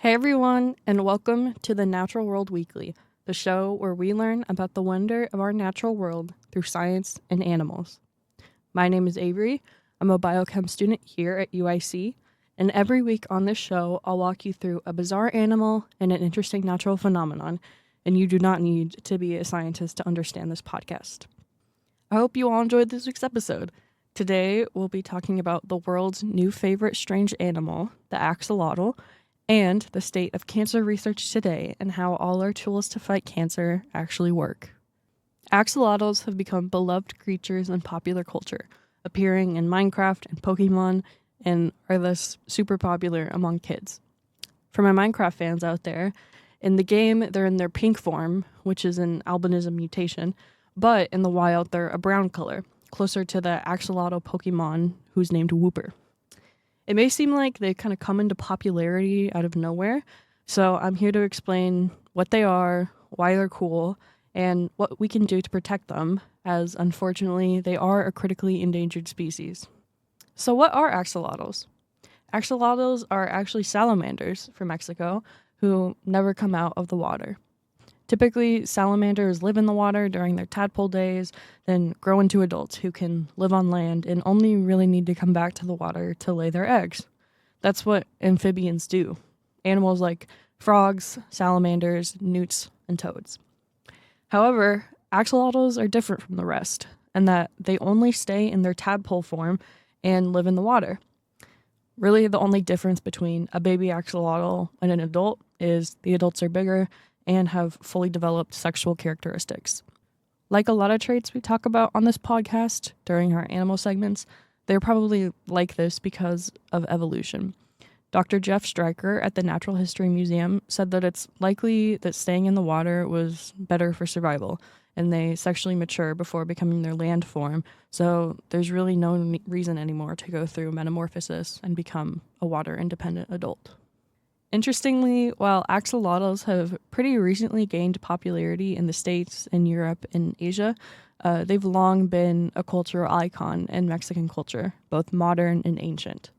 Hey everyone, and welcome to the Natural World Weekly, the show where we learn about the wonder of our natural world through science and animals. My name is Avery. I'm a biochem student here at UIC, and every week on this show, I'll walk you through a bizarre animal and an interesting natural phenomenon, and you do not need to be a scientist to understand this podcast. I hope you all enjoyed this week's episode. Today, we'll be talking about the world's new favorite strange animal, the axolotl, and the state of cancer research today and how all our tools to fight cancer actually work. Axolotls have become beloved creatures in popular culture, appearing in Minecraft and Pokemon, and are thus super popular among kids. For my Minecraft fans out there, in the game they're in their pink form, which is an albinism mutation, but in the wild they're a brown color, closer to the axolotl Pokemon who's named Wooper. It may seem like they kind of come into popularity out of nowhere, so I'm here to explain what they are, why they're cool, and what we can do to protect them, as unfortunately they are a critically endangered species. So what are axolotls? Axolotls are actually salamanders from Mexico who never come out of the water. Typically, salamanders live in the water during their tadpole days, then grow into adults who can live on land and only really need to come back to the water to lay their eggs. That's what amphibians do. Animals like frogs, salamanders, newts, and toads. However, axolotls are different from the rest, in that they only stay in their tadpole form and live in the water. Really, the only difference between a baby axolotl and an adult is the adults are bigger and have fully developed sexual characteristics. Like a lot of traits we talk about on this podcast during our animal segments, they're probably like this because of evolution. Dr. Jeff Stryker at the Natural History Museum said that it's likely that staying in the water was better for survival, and they sexually mature before becoming their land form, so there's really no reason anymore to go through metamorphosis and become a water-independent adult. Interestingly, while axolotls have pretty recently gained popularity in the States, in Europe, and Asia, they've long been a cultural icon in Mexican culture, both modern and ancient.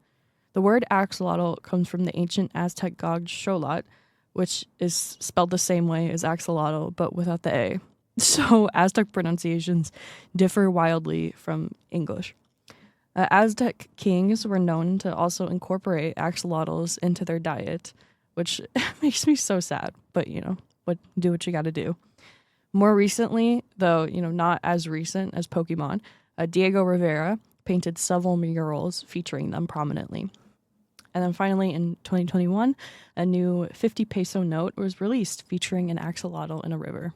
The word axolotl comes from the ancient Aztec god Xolotl, which is spelled the same way as axolotl, but without the A. So Aztec pronunciations differ wildly from English. Aztec kings were known to also incorporate axolotls into their diet, which makes me so sad, but do what you gotta do. More recently, though, not as recent as Pokemon, Diego Rivera painted several murals featuring them prominently. And then finally, in 2021, a new 50 peso note was released featuring an axolotl in a river.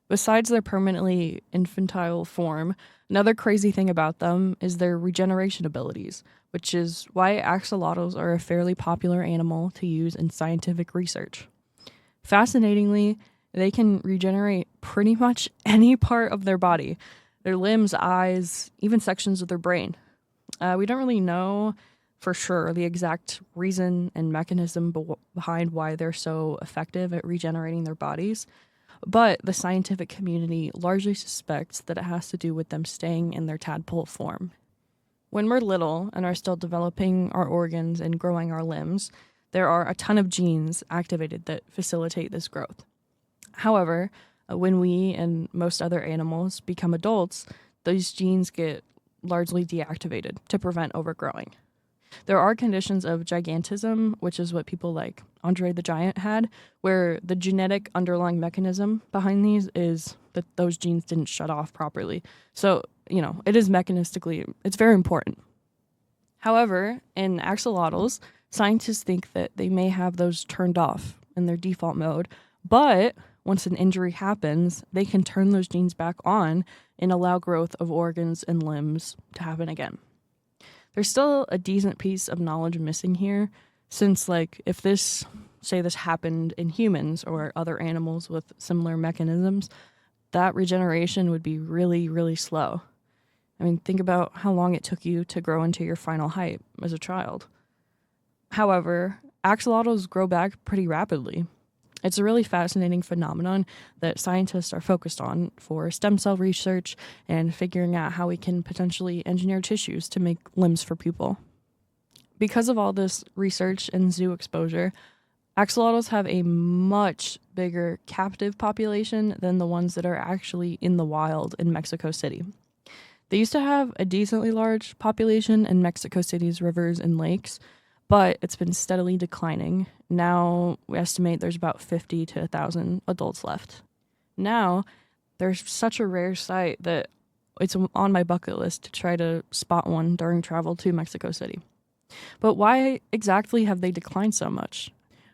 Besides their permanently infantile form, another crazy thing about them is their regeneration abilities, which is why axolotls are a fairly popular animal to use in scientific research. Fascinatingly, they can regenerate pretty much any part of their body, their limbs, eyes, even sections of their brain. We don't really know for sure the exact reason and mechanism behind why they're so effective at regenerating their bodies, but the scientific community largely suspects that it has to do with them staying in their tadpole form. When we're little and are still developing our organs and growing our limbs, there are a ton of genes activated that facilitate this growth. However, when we and most other animals become adults, those genes get largely deactivated to prevent overgrowing. There are conditions of gigantism, which is what people like Andre the Giant had, where the genetic underlying mechanism behind these is that those genes didn't shut off properly. So, it is mechanistically, it's very important. However, in axolotls, scientists think that they may have those turned off in their default mode, but once an injury happens, they can turn those genes back on and allow growth of organs and limbs to happen again. There's still a decent piece of knowledge missing here, since if this happened in humans or other animals with similar mechanisms, that regeneration would be really, really slow. I mean, think about how long it took you to grow into your final height as a child. However, axolotls grow back pretty rapidly. It's a really fascinating phenomenon that scientists are focused on for stem cell research and figuring out how we can potentially engineer tissues to make limbs for people. Because of all this research and zoo exposure, Axolotls have a much bigger captive population than the ones that are actually in the wild in Mexico City. They used to have a decently large population in Mexico City's rivers and lakes, but it's been steadily declining. Now we estimate there's about 50 to 1,000 adults left. Now, there's such a rare sight that it's on my bucket list to try to spot one during travel to Mexico City. But why exactly have they declined so much?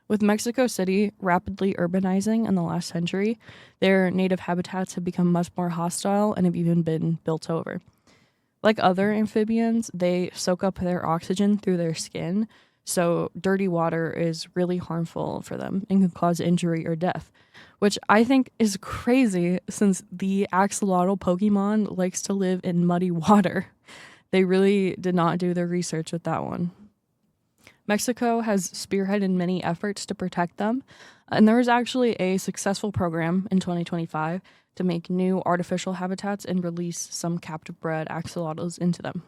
With Mexico City rapidly urbanizing in the last century, their native habitats have become much more hostile and have even been built over. Like other amphibians, they soak up their oxygen through their skin, so dirty water is really harmful for them and can cause injury or death, which I think is crazy since the axolotl Pokemon likes to live in muddy water. They really did not do their research with that one. Mexico has spearheaded many efforts to protect them, and there was actually a successful program in 2025 to make new artificial habitats and release some captive-bred axolotls into them.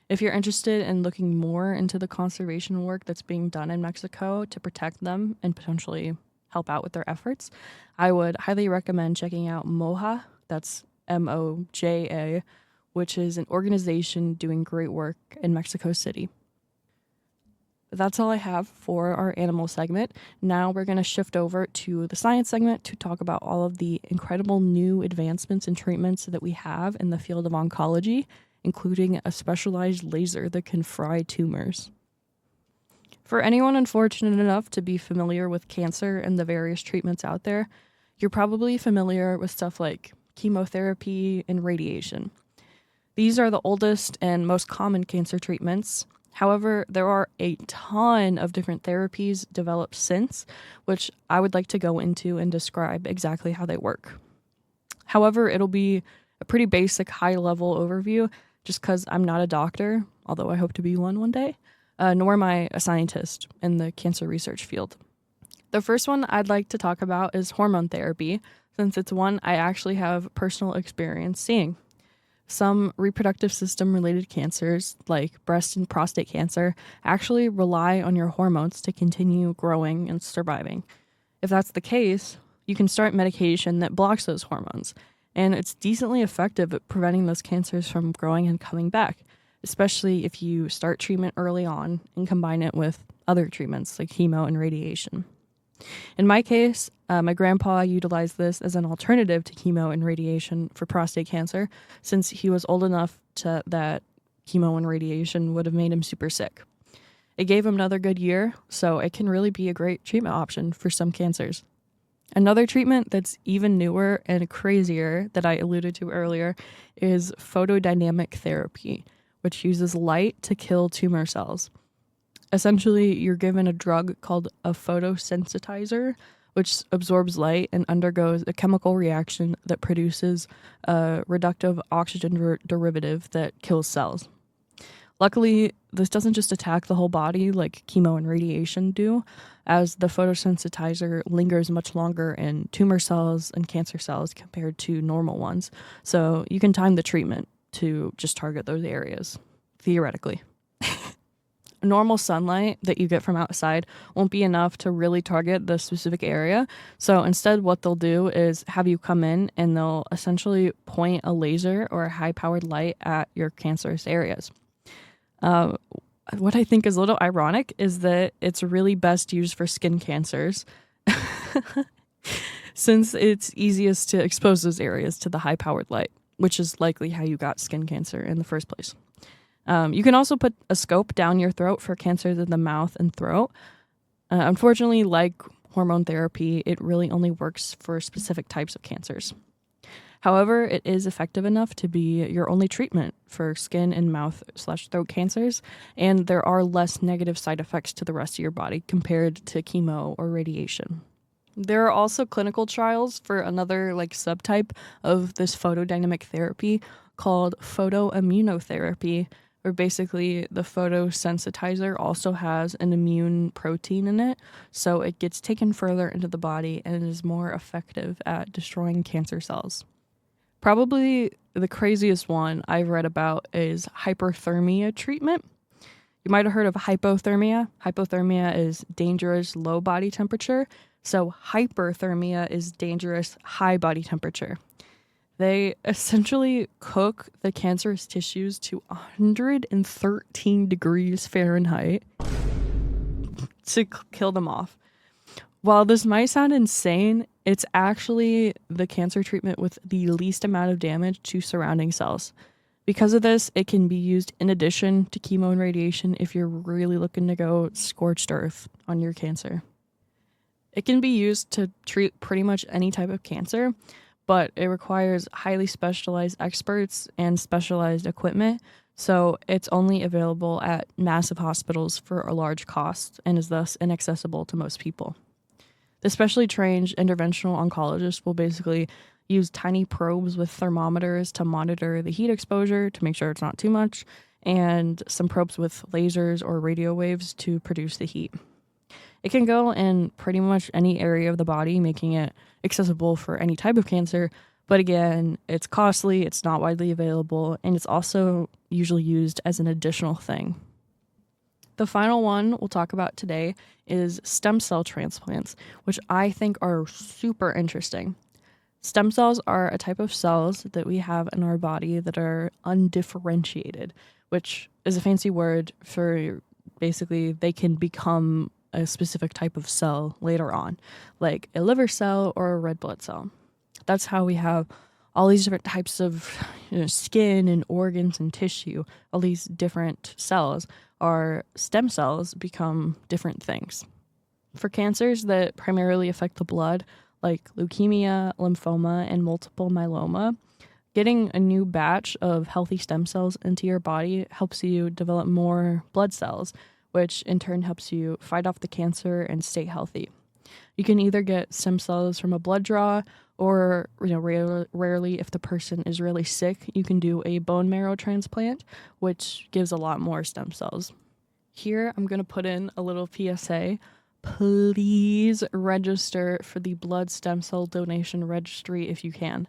If you're interested in looking more into the conservation work that's being done in Mexico to protect them and potentially help out with their efforts, I would highly recommend checking out MOJA, that's MOJA, which is an organization doing great work in Mexico City. That's all I have for our animal segment. Now we're going to shift over to the science segment to talk about all of the incredible new advancements and treatments that we have in the field of oncology, including a specialized laser that can fry tumors. For anyone unfortunate enough to be familiar with cancer and the various treatments out there, you're probably familiar with stuff like chemotherapy and radiation. These are the oldest and most common cancer treatments. However, there are a ton of different therapies developed since, which I would like to go into and describe exactly how they work. However, it'll be a pretty basic high-level overview just because I'm not a doctor, although I hope to be one day, nor am I a scientist in the cancer research field. The first one I'd like to talk about is hormone therapy, since it's one I actually have personal experience seeing. Some reproductive system-related cancers, like breast and prostate cancer, actually rely on your hormones to continue growing and surviving. If that's the case, you can start medication that blocks those hormones, and it's decently effective at preventing those cancers from growing and coming back, especially if you start treatment early on and combine it with other treatments like chemo and radiation. In my case, my grandpa utilized this as an alternative to chemo and radiation for prostate cancer, since he was old enough that chemo and radiation would have made him super sick. It gave him another good year, so it can really be a great treatment option for some cancers. Another treatment that's even newer and crazier that I alluded to earlier is photodynamic therapy, which uses light to kill tumor cells. Essentially, you're given a drug called a photosensitizer, which absorbs light and undergoes a chemical reaction that produces a reductive oxygen derivative that kills cells. Luckily, this doesn't just attack the whole body like chemo and radiation do, as the photosensitizer lingers much longer in tumor cells and cancer cells compared to normal ones, so you can time the treatment to just target those areas, theoretically. Normal sunlight that you get from outside won't be enough to really target the specific area. So instead, what they'll do is have you come in and they'll essentially point a laser or a high-powered light at your cancerous areas. What I think is a little ironic is that it's really best used for skin cancers since it's easiest to expose those areas to the high-powered light, which is likely how you got skin cancer in the first place. You can also put a scope down your throat for cancers in the mouth and throat. Unfortunately, like hormone therapy, it really only works for specific types of cancers. However, it is effective enough to be your only treatment for skin and mouth/throat cancers, and there are less negative side effects to the rest of your body compared to chemo or radiation. There are also clinical trials for another subtype of this photodynamic therapy called photoimmunotherapy, where basically the photosensitizer also has an immune protein in it, so it gets taken further into the body and is more effective at destroying cancer cells. Probably the craziest one I've read about is hyperthermia treatment. You might have heard of hypothermia. Hypothermia is dangerous low body temperature. So hyperthermia is dangerous high body temperature. They essentially cook the cancerous tissues to 113 degrees Fahrenheit to kill them off. While this might sound insane, it's actually the cancer treatment with the least amount of damage to surrounding cells. Because of this, it can be used in addition to chemo and radiation if you're really looking to go scorched earth on your cancer. It can be used to treat pretty much any type of cancer, but it requires highly specialized experts and specialized equipment, so it's only available at massive hospitals for a large cost and is thus inaccessible to most people. The specially trained interventional oncologist will basically use tiny probes with thermometers to monitor the heat exposure to make sure it's not too much, and some probes with lasers or radio waves to produce the heat. It can go in pretty much any area of the body, making it accessible for any type of cancer, but again, it's costly, it's not widely available, and it's also usually used as an additional thing. The final one we'll talk about today is stem cell transplants, which I think are super interesting. Stem cells are a type of cells that we have in our body that are undifferentiated, which is a fancy word for basically they can become a specific type of cell later on, like a liver cell or a red blood cell. That's how we have all these different types of skin and organs and tissue. All these different cells, our stem cells, become different things. For cancers that primarily affect the blood, like leukemia, lymphoma, and multiple myeloma, getting a new batch of healthy stem cells into your body helps you develop more blood cells, which in turn helps you fight off the cancer and stay healthy. You can either get stem cells from a blood draw, or rarely, if the person is really sick, you can do a bone marrow transplant, which gives a lot more stem cells. Here, I'm going to put in a little PSA. Please register for the Blood Stem Cell Donation Registry if you can.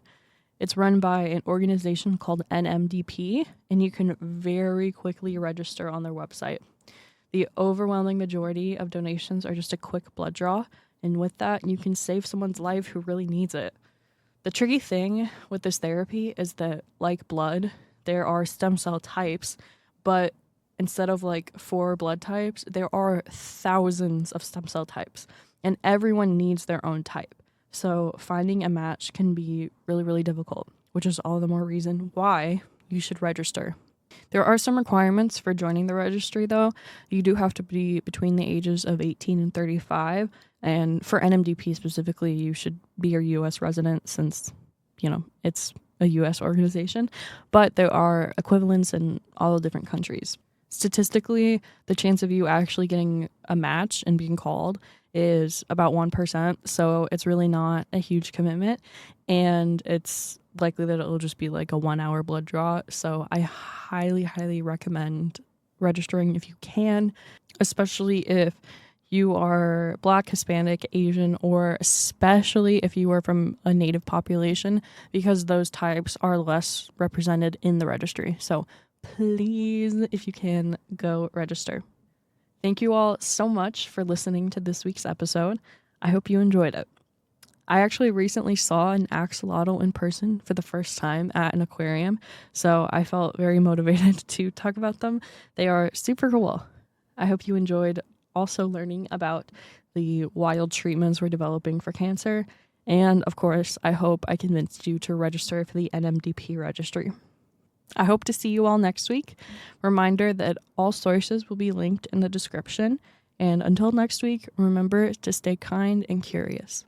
It's run by an organization called NMDP, and you can very quickly register on their website. The overwhelming majority of donations are just a quick blood draw, and with that, you can save someone's life who really needs it. The tricky thing with this therapy is that, like blood, there are stem cell types, but instead of 4 blood types, there are thousands of stem cell types, and everyone needs their own type. So finding a match can be really, really difficult, which is all the more reason why you should register. There are some requirements for joining the registry, though. You do have to be between the ages of 18 and 35, and for NMDP specifically, you should be a U.S. resident since, it's a U.S. organization, but there are equivalents in all the different countries. Statistically, the chance of you actually getting a match and being called is about 1%, so it's really not a huge commitment, and it's likely that it'll just be a 1-hour blood draw, so I highly, highly recommend registering if you can, especially if you are Black, Hispanic, Asian, or especially if you are from a Native population, because those types are less represented in the registry. So please, if you can, go register. Thank you all so much for listening to this week's episode. I hope you enjoyed it. I actually recently saw an axolotl in person for the first time at an aquarium, so I felt very motivated to talk about them. They are super cool. I hope you enjoyed also learning about the wild treatments we're developing for cancer, and of course, I hope I convinced you to register for the NMDP registry. I hope to see you all next week. Reminder that all sources will be linked in the description. And until next week, remember to stay kind and curious.